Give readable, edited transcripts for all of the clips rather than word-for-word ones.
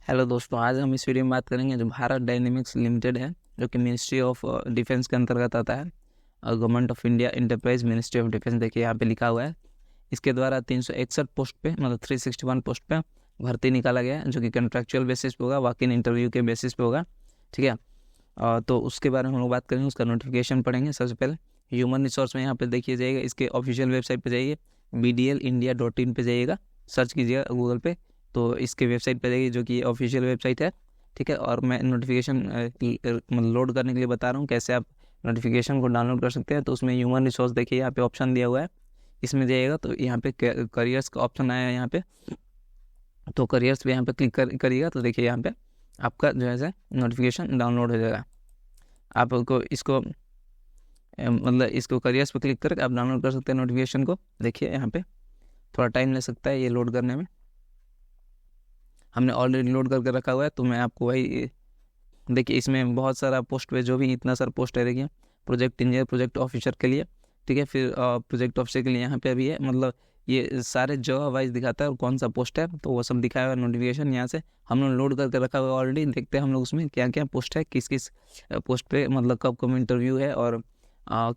Hello दोस्तों, आज हम इस वीडियो में बात करेंगे जो भारत डायनेमिक्स लिमिटेड है, जो कि मिनिस्ट्री ऑफ डिफेंस के अंतर्गत आता है। Government of India enterprise ministry of defence, देखिए यहाँ पे लिखा हुआ है। इसके द्वारा 361 पोस्ट पे, मतलब 361 पोस्ट पे भर्ती निकाला गया है, जो कि कॉन्ट्रैक्चुअल बेसिस पे होगा, वॉक इन इंटरव्यू के बेसिस पे होगा। ठीक है। तो उसके बारे में हम लोग बात करेंगे, उसका नोटिफिकेशन पढ़ेंगे। सबसे पहले ह्यूमन रिसोर्स में यहाँ पे देखिए जाइएगा, इसके ऑफिशियल वेबसाइट पे जाइए, bdlindia.in पे जाइएगा, सर्च कीजिएगा गूगल पे, तो इसके वेबसाइट पे जाइए, जो कि ऑफिशियल वेबसाइट है। ठीक है। और मैं नोटिफिकेशन मतलब लोड करने के लिए बता रहा हूँ, कैसे आप नोटिफिकेशन को डाउनलोड कर सकते हैं। तो उसमें ह्यूमन रिसोर्स देखिए, यहाँ पे ऑप्शन दिया हुआ है, इसमें जाइएगा तो यहाँ पे करियर्स का ऑप्शन आया है यहाँ पे। तो करियर्स पे यहाँ पे क्लिक करिएगा तो देखिए यहाँ पे आपका जो है नोटिफिकेशन डाउनलोड हो जाएगा। आपको इसको मतलब इसको करियर्स पे क्लिक करके आप डाउनलोड कर सकते हैं नोटिफिकेशन को। देखिए यहाँ पे थोड़ा टाइम ले सकता है ये लोड करने में, हमने ऑलरेडी लोड करके रखा हुआ है। तो मैं आपको वही देखिए, इसमें बहुत सारा पोस्ट पे, जो भी इतना सारा पोस्ट है देखिए, प्रोजेक्ट इंजीनियर, प्रोजेक्ट ऑफिसर के लिए। ठीक है। फिर प्रोजेक्ट ऑफिसर के लिए यहाँ पे अभी है, मतलब ये सारे जगह वाइज दिखाता है और कौन सा पोस्ट है, तो वो सब दिखाया हुआ है नोटिफिकेशन। यहाँ से हम लोग लोड करके रखा हुआ है ऑलरेडी। देखते हैं हम लोग उसमें क्या क्या पोस्ट है, किस किस पोस्ट पे, मतलब कब कब इंटरव्यू है, और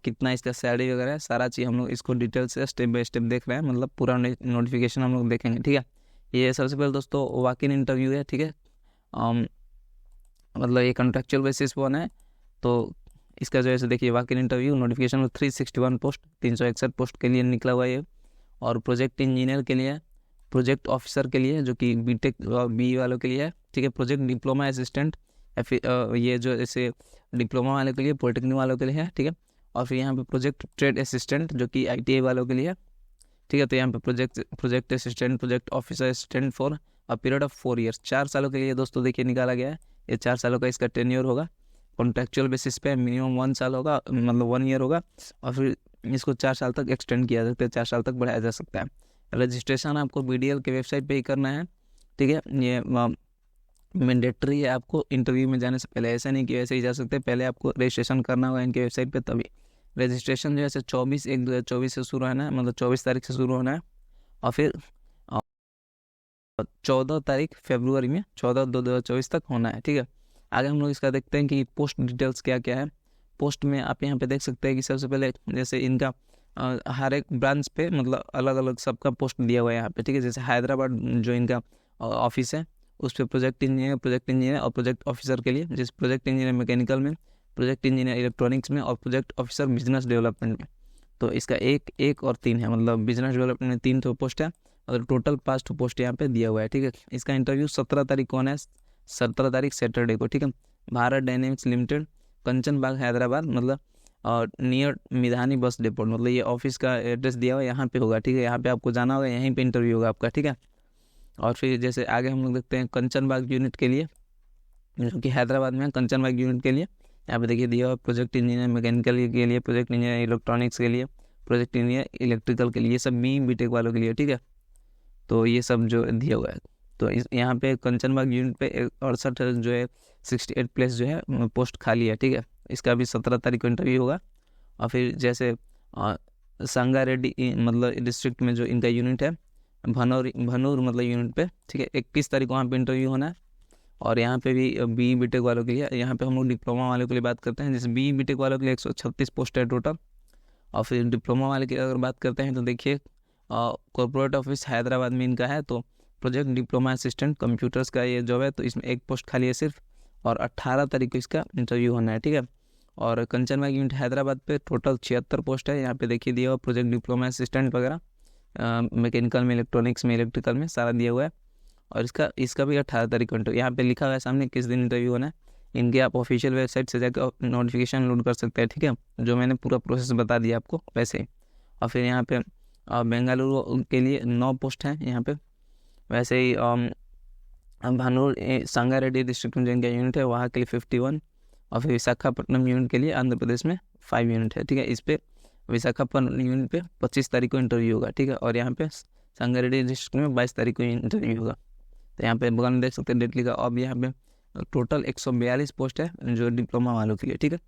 कितना इसका सैलरी वगैरह है, सारा चीज़ हम लोग इसको डिटेल से स्टेप बाय स्टेप देख रहे हैं, मतलब पूरा नोटिफिकेशन हम लोग देखेंगे। ठीक है। ये सबसे पहले दोस्तों वॉक इन इंटरव्यू है। ठीक है। मतलब ये कॉन्ट्रैक्चुअल बेसिस पर होना है। तो इसका जो है देखिए, वॉक इन इंटरव्यू नोटिफिकेशन में 361 पोस्ट, 361 पोस्ट के लिए निकला हुआ है ये। और प्रोजेक्ट इंजीनियर के लिए, प्रोजेक्ट ऑफिसर के लिए, जो कि बीटेक बी वालों के लिए है। ठीक है। प्रोजेक्ट डिप्लोमा असिस्टेंट, या फिर ये जो ऐसे डिप्लोमा वालों के लिए, पॉलिटेक्निक वालों के लिए है। ठीक है। और फिर यहाँ पे प्रोजेक्ट ट्रेड असिस्टेंट, जो कि ITI वालों के लिए है। ठीक है। तो यहाँ पे project assistant, project officer assistant for a period of 4 years, 4 सालों के लिए दोस्तों देखिए निकाला गया है। ये 4 सालों का इसका टेन्योर होगा। कॉन्ट्रैक्चुअल बेसिस पे मिनिमम 1 साल होगा, मतलब 1 ईयर होगा, और फिर इसको 4 साल तक एक्सटेंड किया जा सकता है, 4 साल तक बढ़ाया जा सकता है। रजिस्ट्रेशन आपको BDL के वेबसाइट पे ही करना है। ठीक है। ये मैंडेटरी है आपको इंटरव्यू में जाने से पहले, ऐसा नहीं कि वैसे ही जा सकते, पहले आपको रजिस्ट्रेशन करना होगा इनके वेबसाइट पे, तभी। रजिस्ट्रेशन जो है 24/1/2024 से शुरू होना है, मतलब 24 तारीख से शुरू होना है, और फिर 14 तारीख फरवरी में, 14/2/2024 तक होना है। ठीक है। आगे हम लोग इसका देखते हैं कि पोस्ट डिटेल्स क्या क्या है। पोस्ट में आप यहाँ पे देख सकते हैं कि सबसे पहले जैसे इनका हर एक ब्रांच पे, मतलब अलग अलग सबका पोस्ट दिया हुआ है यहाँ पे। ठीक है। जैसे हैदराबाद जो इनका ऑफिस है, उस पर प्रोजेक्ट इंजीनियर और प्रोजेक्ट ऑफिसर के लिए, जैसे प्रोजेक्ट इंजीनियर मैकेनिकल में, प्रोजेक्ट इंजीनियर इलेक्ट्रॉनिक्स में, और प्रोजेक्ट ऑफिसर बिजनेस डेवलपमेंट में। तो इसका 1 और 3 है, मतलब बिजनेस डेवलपमेंट में 3 तो पोस्ट है, और टोटल 5 पोस्ट यहाँ पे दिया हुआ है। ठीक है। इसका इंटरव्यू 17 तारीख को होना है, 17 तारीख सैटरडे को। ठीक है। भारत डायनेमिक्स लिमिटेड, कंचन बाग हैदराबाद, मतलब और नियर मिधानी बस डिपो, मतलब ये ऑफिस का एड्रेस दिया हुआ है, यहाँ पे होगा। ठीक है। यहाँ पे आपको जाना होगा, यहीं पे इंटरव्यू होगा आपका। ठीक है। और फिर जैसे आगे हम लोग देखते हैं कंचन बाग यूनिट के लिए, जो कि हैदराबाद में है, कंचन बाग यूनिट के लिए यहाँ पे देखिए दिया हुआ, प्रोजेक्ट इंजीनियर मैकेनिकल के लिए, प्रोजेक्ट इंजीनियर इलेक्ट्रॉनिक्स के लिए, प्रोजेक्ट इंजीनियर इलेक्ट्रिकल के लिए, ये सब बीटेक वालों के लिए। ठीक है। तो ये सब जो दिया हुआ है, तो इस यहाँ पे कंचन बाग यूनिट पे 68 जो है 68 प्लेस जो है पोस्ट खाली है। ठीक है। इसका भी 17 तारीख को इंटरव्यू होगा। और फिर जैसे संगारेड्डी मतलब डिस्ट्रिक्ट में जो इनका यूनिट है, भनूर मतलब यूनिट पे, ठीक है, 21 तारीख को वहाँ पे इंटरव्यू होना है। और यहाँ पे भी बीटेक वालों के लिए, यहाँ पे हम लोग डिप्लोमा वालों के लिए बात करते हैं, जैसे बीटेक वालों के लिए 136 पोस्ट है टोटल। और फिर डिप्लोमा वाले की अगर बात करते हैं तो देखिए, कॉर्पोरेट ऑफिस हैदराबाद में इनका है, तो प्रोजेक्ट डिप्लोमा असिस्टेंट कंप्यूटर्स का ये जॉब है, तो इसमें 1 पोस्ट खाली है सिर्फ, और 18 तारीख को इसका इंटरव्यू होना है। ठीक है। और कंचन बाग यूनिट हैदराबाद पे टोटल 76 पोस्ट है, यहाँ पे देखिए दिया हुआ प्रोजेक्ट डिप्लोमा असिस्टेंट वगैरह, मैकेनिकल में, इलेक्ट्रॉनिक्स में, इलेक्ट्रिकल में, सारा दिया हुआ है। और इसका भी 18 तारीख को इंटरव्यू, यहाँ पे लिखा हुआ है सामने किस दिन इंटरव्यू होना है। इनके आप ऑफिशियल वेबसाइट से जाकर नोटिफिकेशन लोड कर सकते हैं। ठीक है। जो मैंने पूरा प्रोसेस बता दिया आपको वैसे ही। और फिर यहाँ पे बेंगलुरु के लिए 9 पोस्ट हैं यहाँ पे, वैसे ही भानूर संगारेड्डी डिस्ट्रिक्ट में जो इनका यूनिट है वहाँ के लिए 51, और फिर विशाखापट्टनम यूनिट के लिए आंध्र प्रदेश में 5 यूनिट है। ठीक है। इस पर विशाखापट्टनम यूनिट पे 25 तारीख को इंटरव्यू होगा। ठीक है। और यहाँ पे संगारेड्डी डिस्ट्रिक्ट में 22 तारीख को इंटरव्यू होगा। तो यहाँ पे बगल में देख सकते हैं डेट लिखा। अब यहाँ पे टोटल 142 पोस्ट है जो डिप्लोमा वालों के लिए। ठीक है।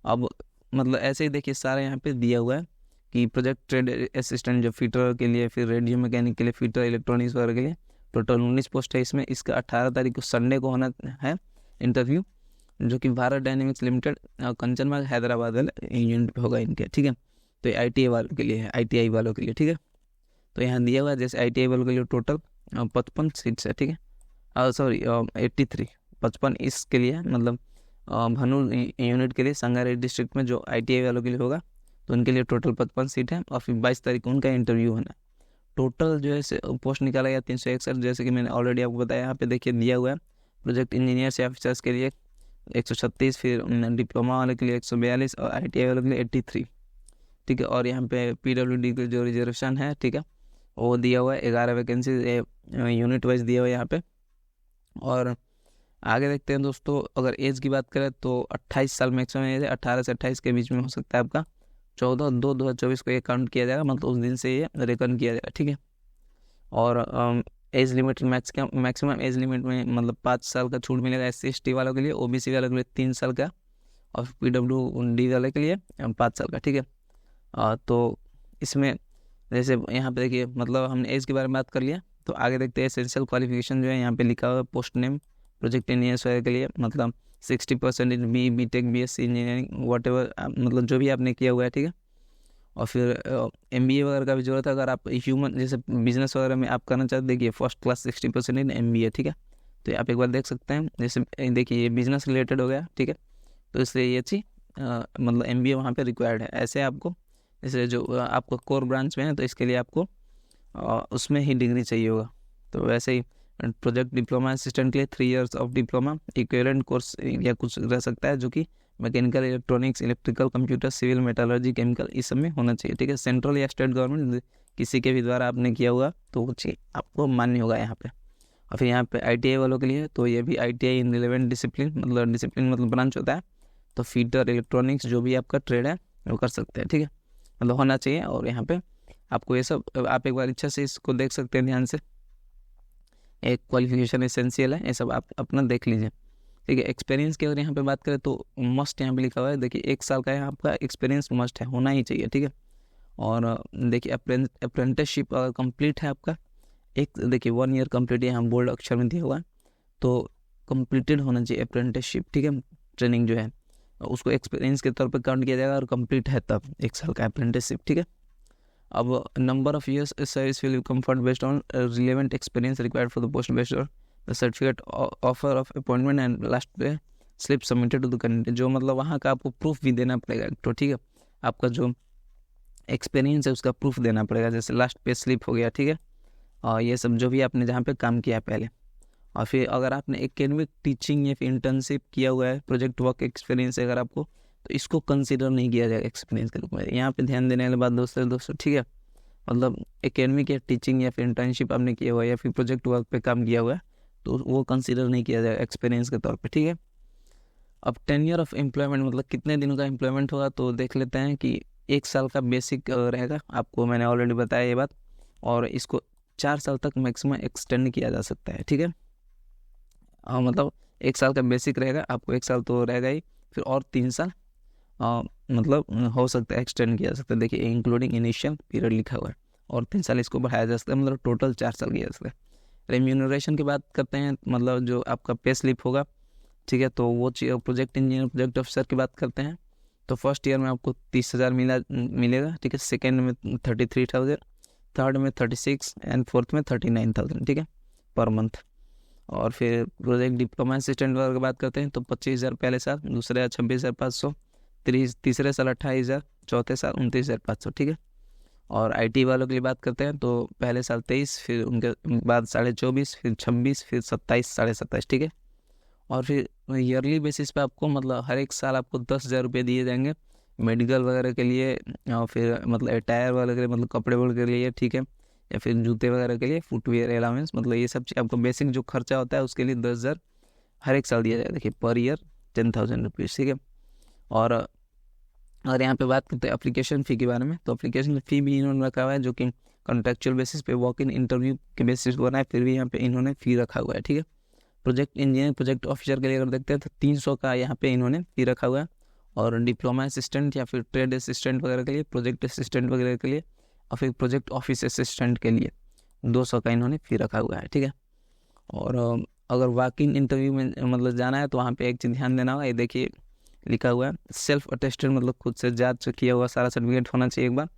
अब मतलब ऐसे ही देखिए सारा यहाँ पे दिया हुआ है कि प्रोजेक्ट ट्रेड असिस्टेंट जो फिटर के लिए, फिर रेडियो मैकेनिक के लिए, फिटर इलेक्ट्रॉनिक्स वगैरह के लिए, टोटल 19 पोस्ट है इसमें। इसका 18 तारीख को संडे को होना है इंटरव्यू, जो कि भारत डायनेमिक्स लिमिटेड कंचनबाग हैदराबाद वाले यूनिट पे होगा इनके, ठीक है। तो ये ITI वालों के लिए है, ITI वालों के लिए, ठीक है। तो यहाँ दिया हुआ है जैसे ITI वालों के लिए टोटल 55 सीट्स है, ठीक है। सॉरी 83, 55 इसके लिए मतलब भनू यूनिट के लिए संगारेड्डी डिस्ट्रिक्ट में जो ITI वालों के लिए होगा, तो उनके लिए टोटल 55 सीट है। और फिर 22 तारीख को उनका इंटरव्यू होना है। टोटल जो है पोस्ट निकाला गया 361, जैसे कि मैंने ऑलरेडी आपको बताया। यहाँ पे देखिए दिया हुआ है प्रोजेक्ट इंजीनियर्स या ऑफिसर्स के लिए 136, फिर डिप्लोमा वाले के लिए 142 और ITI वाले के लिए 83, ठीक है। और यहाँ पे PWD का जो रिजर्वेशन है, ठीक है, वो दिया हुआ है 11 वैकेंसी यूनिट वाइज दिया हुआ है यहाँ पे। और आगे देखते हैं दोस्तों, अगर एज की बात करें तो 28 साल मैक्सिमम एज है, 18 से 28 के बीच में हो सकता है आपका। 14/2/2024 को ये काउंट किया जाएगा, मतलब उस दिन से ये रिकन किया जाएगा, ठीक है। और age limit maximum age limit में मतलब 5 साल का छूट मिलेगा SC/ST वालों के लिए, OBC वालों के लिए 3 साल का, और PWD वाले के लिए 5 साल का, ठीक है। तो इसमें जैसे यहाँ पे देखिए मतलब हमने एज के बारे में बात कर लिया। तो आगे देखते हैं एसेंशियल क्वालिफिकेशन जो है यहाँ पे लिखा हुआ है पोस्ट नेम प्रोजेक्ट इंजीनियर्स वगैरह के लिए, मतलब 60% इन BTech BSc engineering what ever, मतलब जो भी आपने किया हुआ है, ठीक है। और फिर MBA वगैरह का भी जरूरत है, अगर आप ह्यूमन जैसे बिजनेस वगैरह में आप करना चाहते, देखिए फर्स्ट क्लास 60% इन MBA, ठीक है। तो आप एक बार देख सकते हैं, जैसे देखिए ये बिजनेस रिलेटेड हो गया, ठीक है। तो इसलिए ये चीज़ मतलब MBA वहाँ पे रिक्वायर्ड है। ऐसे आपको जैसे जो आपको कोर ब्रांच में है, तो इसके लिए आपको उसमें ही डिग्री चाहिए होगा। तो वैसे ही प्रोजेक्ट डिप्लोमा असिस्टेंट के लिए 3 years of diploma equivalent course या कुछ रह सकता है, जो कि mechanical, electronics, electrical, computer, civil, metallurgy, chemical, इस सब में होना चाहिए, ठीक है। सेंट्रल या स्टेट गवर्नमेंट किसी के भी द्वारा आपने किया हुआ तो वो चीज़ आपको मान्य होगा यहाँ पे। और फिर यहाँ पे ITI वालों के लिए तो ये भी ITI इन रिलेवेंट डिसिप्लिन, मतलब डिसिप्लिन मतलब ब्रांच होता है, तो फीटर, इलेक्ट्रॉनिक्स जो भी आपका ट्रेड है वो कर सकते हैं, ठीक है, मतलब होना चाहिए। और यहाँ पे आपको ये सब आप एक बार इच्छा से इसको देख सकते हैं ध्यान से, एक क्वालिफिकेशन एसेंशियल है, ये सब आप अपना देख लीजिए, ठीक है। एक्सपीरियंस की अगर यहाँ पे बात करें तो मस्ट यहाँ पे लिखा हुआ है, देखिए 1 साल का है आपका एक्सपीरियंस मस्ट है, होना ही चाहिए, ठीक है। और देखिए अप्रेंटिसशिप अगर कंप्लीट है आपका, एक देखिए 1 ईयर कंप्लीट यहाँ बोल्ड अक्षर में दिया हुआ है, तो कंप्लीटेड होना चाहिए अप्रेंटिसशिप, ठीक है। ट्रेनिंग जो है उसको एक्सपीरियंस के तौर पर काउंट किया जाएगा, और कंप्लीट है तब 1 साल का अप्रेंटिसशिप, ठीक है। अब number of years service will comfort based on relevant experience required for the post based और the certificate offer of appointment and last pay slip submitted to the candidate, जो मतलब वहाँ का आपको प्रूफ भी देना पड़ेगा, तो ठीक है, आपका जो एक्सपीरियंस है उसका प्रूफ देना पड़ेगा, जैसे लास्ट पे स्लिप हो गया, ठीक है। और ये सब जो भी आपने जहाँ पे काम किया पहले। और फिर अगर आपने एकेडमिक टीचिंग या फिर इंटर्नशिप किया हुआ है, प्रोजेक्ट वर्क एक्सपीरियंस अगर आपको, तो इसको कंसीडर नहीं किया जाएगा एक्सपीरियंस के रूप में। यहाँ पे ध्यान देने वाली बात दोस्तों, ठीक है, मतलब एकेडमिक या टीचिंग या फिर इंटर्नशिप आपने किया हुआ है या फिर प्रोजेक्ट वर्क पे काम किया हुआ है, तो वो कंसीडर नहीं किया जाएगा एक्सपीरियंस के तौर पे, ठीक है। अब टेन्योर ऑफ एम्प्लॉयमेंट मतलब कितने दिनों का एम्प्लॉयमेंट होगा, तो देख लेते हैं कि 1 साल का बेसिक रहेगा, आपको मैंने ऑलरेडी बताया ये बात, और इसको 4 साल तक मैक्सिमम एक्सटेंड किया जा सकता है, ठीक है। मतलब 1 साल का बेसिक रहेगा, आपको 1 साल तो रहेगा ही, फिर और 3 साल मतलब हो सकता है एक्सटेंड किया जा सकता है, देखिए इंक्लूडिंग इनिशियल पीरियड लिखा हुआ है, और 3 साल इसको बढ़ाया जा सकता है, मतलब टोटल 4 साल किया जा सकता है। रेम्यूनरेशन की बात करते हैं, मतलब जो आपका पे स्लिप होगा, ठीक है, तो वो प्रोजेक्ट इंजीनियर प्रोजेक्ट ऑफिसर की बात करते हैं, तो फर्स्ट ईयर में आपको 30,000 मिलेगा, ठीक है, सेकेंड में 33,000, थर्ड में 36 एंड फोर्थ में 39,000, ठीक है, पर मंथ। और फिर प्रोजेक्ट डिप्लोमा असिस्टेंट वगैरह की बात करते हैं तो 25,000 पहले साल, दूसरे 26,500, तीसरे साल 28,000, चौथे साल 29,500, ठीक है। और IT वालों के लिए बात करते हैं तो पहले साल 23, फिर उनके बाद 24,500, फिर 26, फिर 27, 27,500, ठीक है। और फिर ईयरली बेसिस पे आपको मतलब हर एक साल आपको 10,000 रुपये दिए जाएंगे मेडिकल वगैरह के लिए, और फिर मतलब अटायर वगैरह के लिए, मतलब कपड़े वगैरह के लिए, ठीक है, या फिर जूते वगैरह के लिए, फुटवेयर अलाउंस, मतलब ये सब चीज़ आपको बेसिक जो खर्चा होता है उसके लिए 10,000 हर एक साल दिया जाएगा, देखिए पर ईयर 10,000 रुपीज़, ठीक है। और अगर यहाँ पे बात करते हैं एप्लीकेशन फ़ी के बारे में, तो एप्लीकेशन फ़ी भी इन्होंने रखा हुआ है, जो कि कॉन्ट्रेक्चुअल बेसिस पे वॉक इन इंटरव्यू के बेसिस पर बना है, फिर भी यहाँ पे इन्होंने फ़ी रखा हुआ है, ठीक है। प्रोजेक्ट इंजीनियर प्रोजेक्ट ऑफिसर के लिए अगर देखते हैं तो 300 का यहाँ पे इन्होंने फ़ी रखा हुआ है, और डिप्लोमा असिस्टेंट या फिर ट्रेड असिस्टेंट वगैरह के लिए, प्रोजेक्ट असिस्टेंट वगैरह के लिए, और फिर प्रोजेक्ट ऑफिस असिस्टेंट के लिए 200 का इन्होंने फ़ी रखा हुआ है, ठीक है। और अगर वॉक इन इंटरव्यू में मतलब जाना है तो वहाँ पे एक चीज़ ध्यान देना होगा, ये देखिए लिखा हुआ है सेल्फ अटेस्टेड, मतलब खुद से जांच किया हुआ सारा सर्टिफिकेट होना चाहिए एक बार,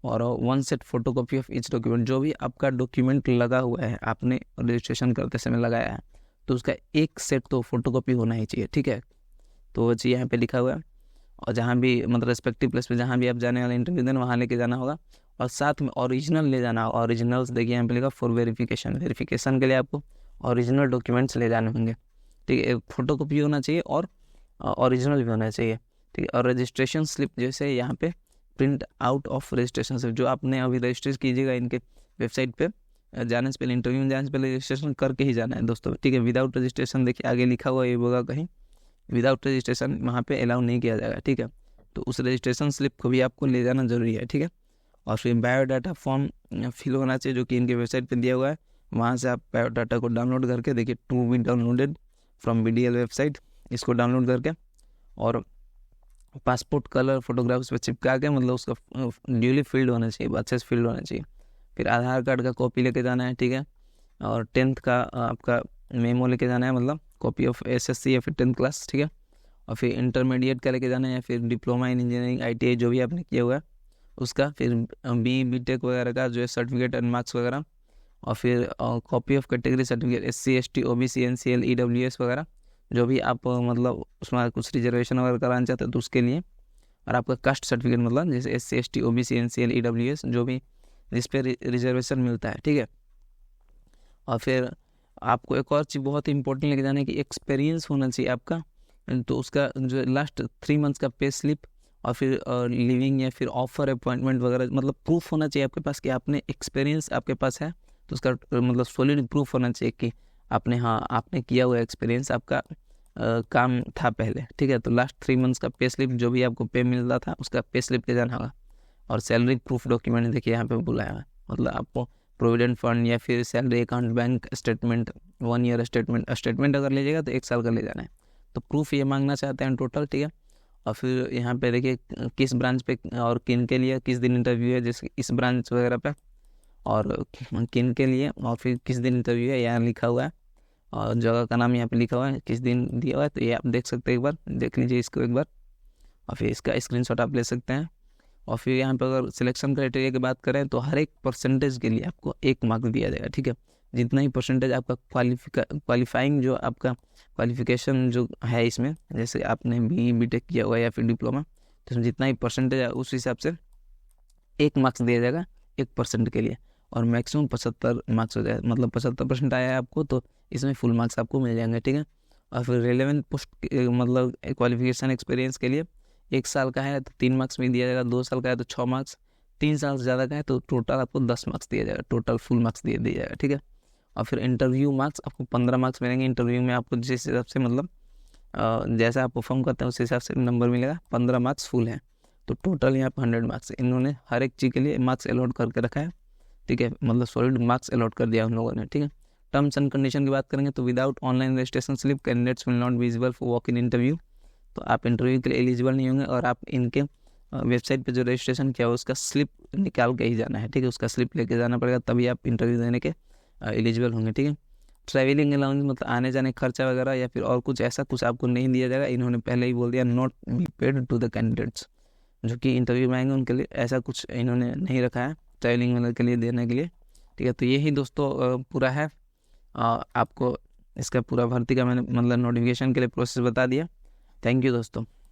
और 1 set photo copy of each document. जो भी आपका डॉक्यूमेंट लगा हुआ है, आपने रजिस्ट्रेशन करते समय लगाया है, तो उसका 1 सेट तो फोटो कॉपी होना ही चाहिए, ठीक है। तो वो चीज़ यहाँ पे लिखा हुआ है, और जहाँ भी मतलब रेस्पेक्टिव प्लेस पे जहाँ भी आप जाने वाले इंटरव्यू देने वहाँ लेके जाना होगा, और साथ में ओरिजिनल ले जाना होगा। ओरिजिनल्स देखिए यहाँ पे लिखा फॉर वेरिफिकेशन के लिए आपको ओरिजिनल डॉक्यूमेंट्स ले जाने होंगे, ठीक है। फोटो कॉपी होना चाहिए और ओरिजिनल भी होना चाहिए, ठीक है। और रजिस्ट्रेशन स्लिप जैसे यहाँ पे print out of registration slip, जो आपने अभी रजिस्टर कीजिएगा इनके वेबसाइट पे जाने से पहले, इंटरव्यू में जाने से पहले रजिस्ट्रेशन करके ही जाना है दोस्तों, ठीक है। विदाउट रजिस्ट्रेशन देखिए आगे लिखा हुआ ये होगा कहीं, विदाउट रजिस्ट्रेशन वहाँ पे अलाउ नहीं किया जाएगा, ठीक है। तो उस रजिस्ट्रेशन स्लिप को भी आपको ले जाना ज़रूरी है, ठीक है। और फिर बायोडाटा फॉर्म फिल होना चाहिए, जो कि इनके वेबसाइट पे दिया हुआ है। वहाँ से आप बायोडाटा को डाउनलोड करके देखिए, to be downloaded from BDL website, इसको डाउनलोड करके और पासपोर्ट कलर फोटोग्राफ उस पर चिपका के, मतलब उसका ड्यूली फील्ड होना चाहिए, अच्छे से फील्ड होना चाहिए। फिर आधार कार्ड का कॉपी लेके जाना है, ठीक है। और 10th का आपका मेमो लेके जाना है, मतलब कॉपी ऑफ SSC या फिर 10th क्लास, ठीक है। और फिर इंटरमीडिएट का लेके जाना है, या फिर डिप्लोमा इन इंजीनियरिंग ITI जो भी आपने किया हुआ है उसका, फिर BTech वगैरह का जो है सर्टिफिकेट एंड मार्क्स वगैरह, और फिर copy of category certificate SC ST OBC NCL EWS वगैरह, जो भी आप मतलब उसमें कुछ रिजर्वेशन वगैरह कराना चाहते हैं तो उसके लिए। और आपका कास्ट सर्टिफिकेट, मतलब जैसे SC ST OBC NCL EWS जो भी जिस पे रिजर्वेशन मिलता है, ठीक है। और फिर आपको एक और चीज़ बहुत इंपॉर्टेंट लेके जाना है कि एक्सपीरियंस होना चाहिए आपका, तो उसका जो लास्ट 3 मंथ्स का पे स्लिप, और फिर लिविंग या फिर ऑफर अपॉइंटमेंट वगैरह, मतलब प्रूफ होना चाहिए आपके पास कि आपने एक्सपीरियंस आपके पास है, तो उसका मतलब सॉलिड प्रूफ होना चाहिए कि आपने किया हुआ एक्सपीरियंस आपका काम था पहले, ठीक है। तो लास्ट 3 मंथ्स का पे स्लिप, जो भी आपको पे मिल रहा था उसका पे स्लिप ले जाना होगा। और सैलरी प्रूफ डॉक्यूमेंट देखिए यहाँ पे बुलाया है, मतलब आपको प्रोविडेंट फंड या फिर salary account, bank statement, 1 year statement अगर लीजिएगा तो 1 साल का ले जाना है। तो प्रूफ ये मांगना चाहते हैं टोटल, ठीक है। और फिर यहाँ पे देखिए किस ब्रांच पे और किन के लिए किस दिन इंटरव्यू है, जैसे इस ब्रांच वगैरह पे, और किन के लिए, और फिर किस दिन इंटरव्यू है यहाँ लिखा हुआ है, और जगह का नाम यहाँ पे लिखा हुआ है, किस दिन दिया हुआ है, तो ये आप देख सकते हैं, एक बार देख लीजिए इसको एक बार, और फिर इसका स्क्रीनशॉट आप ले सकते हैं। और फिर यहाँ पर अगर सिलेक्शन क्राइटेरिया की बात करें तो हर एक परसेंटेज के लिए आपको 1 मार्क्स दिया जाएगा, ठीक है। जितना ही परसेंटेज आपका क्वालिफाइंग जो आपका क्वालिफिकेशन जो है इसमें, जैसे आपने BTech किया हुआ है या फिर डिप्लोमा, तो इसमें जितना ही परसेंटेज है उस हिसाब से 1 मार्क्स दिया जाएगा 1% के लिए, और मैक्सिमम 75 मार्क्स हो जाए, मतलब 75% आया है आपको तो इसमें फुल मार्क्स आपको मिल जाएंगे, ठीक है। और फिर रेलेवेंट पोस्ट मतलब क्वालिफिकेशन एक्सपीरियंस के लिए 1 साल का है तो 3 मार्क्स में दिया जाएगा, 2 साल का है तो 6 मार्क्स, 3 साल से ज़्यादा का है तो टोटल आपको 10 मार्क्स दिया जाएगा, टोटल फुल मार्क्स दिया जाएगा, ठीक है। और फिर इंटरव्यू मार्क्स आपको 15 मार्क्स मिलेंगे। इंटरव्यू में आपको जिस हिसाब से मतलब जैसा आप परफॉर्म करते हैं उस हिसाब से नंबर मिलेगा, 15 मार्क्स फुल है, तो टोटल यहाँ पर 100 मार्क्स इन्होंने हर एक चीज़ के लिए मार्क्स अलॉट करके रखा है, ठीक है। मतलब सॉलिड मार्क्स अलॉट कर दिया उन लोगों ने, ठीक है। टर्म्स एंड कंडीशन की बात करेंगे तो without online registration slip candidates will not visible for walk in interview, तो आप इंटरव्यू के लिए एलिजिबल नहीं होंगे, और आप इनके वेबसाइट पे जो रजिस्ट्रेशन किया उसका स्लिप निकाल के ही जाना है, ठीक है। उसका स्लिप लेके जाना पड़ेगा, तभी आप इंटरव्यू देने के एलिजिबल होंगे, ठीक है। ट्रैवलिंग अलाउंस मतलब आने जाने खर्चा वगैरह या फिर और कुछ ऐसा कुछ आपको नहीं दिया जाएगा, इन्होंने पहले ही बोल दिया, not be paid to the candidates, जो कि इंटरव्यू में आएंगे उनके लिए ऐसा कुछ इन्होंने नहीं रखा है ट्रैवलिंग वगैरह के लिए देने के लिए, ठीक है। तो यही दोस्तों पूरा है, आपको इसका पूरा भर्ती का मैंने मतलब नोटिफिकेशन के लिए प्रोसेस बता दिया। थैंक यू दोस्तों।